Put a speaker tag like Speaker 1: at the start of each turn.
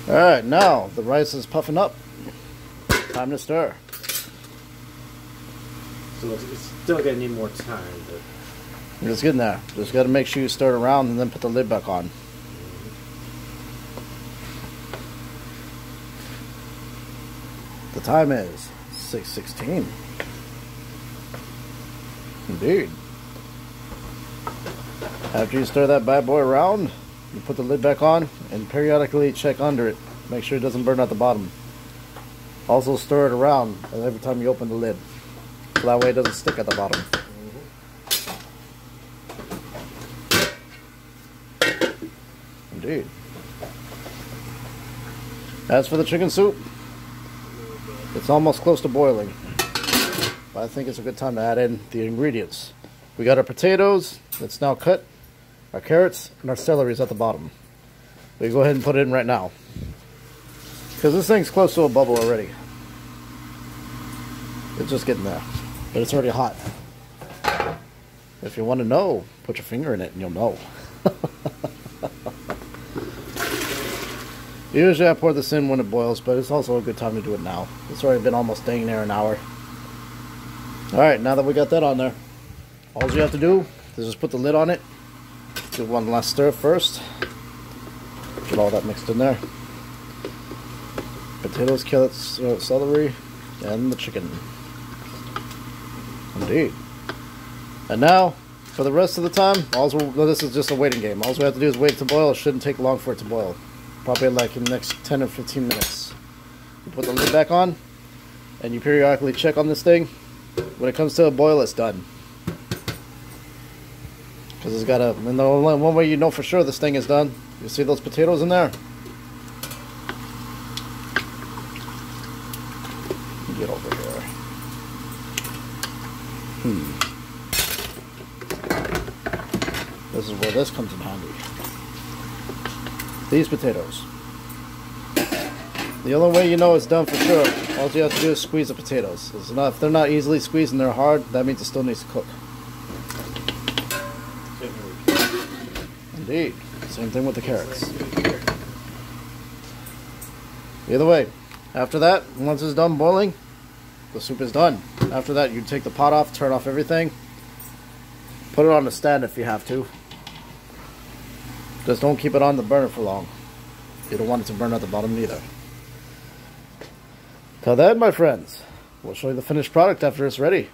Speaker 1: Alright, now the rice is puffing up. Time to stir.
Speaker 2: So it's still gonna need more time, but
Speaker 1: It's getting there. Just got to make sure you stir it around and then put the lid back on. The time is 6:16. Indeed. After you stir that bad boy around, you put the lid back on and periodically check under it. Make sure it doesn't burn at the bottom. Also stir it around every time you open the lid. So that way it doesn't stick at the bottom. Indeed. As for the chicken soup, it's almost close to boiling. But I think it's a good time to add in the ingredients. We got our potatoes that's now cut, our carrots, and our celery is at the bottom. We go ahead and put it in right now. Because this thing's close to a bubble already. It's just getting there. But it's already hot. If you want to know, put your finger in it and you'll know. Usually I pour this in when it boils, but it's also a good time to do it now. It's already been almost dang near an hour. Alright, now that we got that on there, all you have to do is just put the lid on it. Do one last stir first. Get all that mixed in there. Potatoes, carrots, celery, and the chicken. Indeed. And now, for the rest of the time, this is just a waiting game. All we have to do is wait to boil. It shouldn't take long for it to boil. Probably like in the next 10 or 15 minutes. You put the lid back on, and you periodically check on this thing. When it comes to a boil, it's done. Because it's got and the only one way you know for sure this thing is done, you see those potatoes in there? Get over here. This is where this comes in handy. These potatoes. The only way you know it's done for sure, all you have to do is squeeze the potatoes. If they're not easily squeezed and they're hard, that means it still needs to cook. Indeed. Same thing with the carrots. Either way, after that, once it's done boiling, the soup is done. After that, you take the pot off, turn off everything, put it on a stand if you have to. Just don't keep it on the burner for long. You don't want it to burn at the bottom either. Till then, my friends, we'll show you the finished product after it's ready.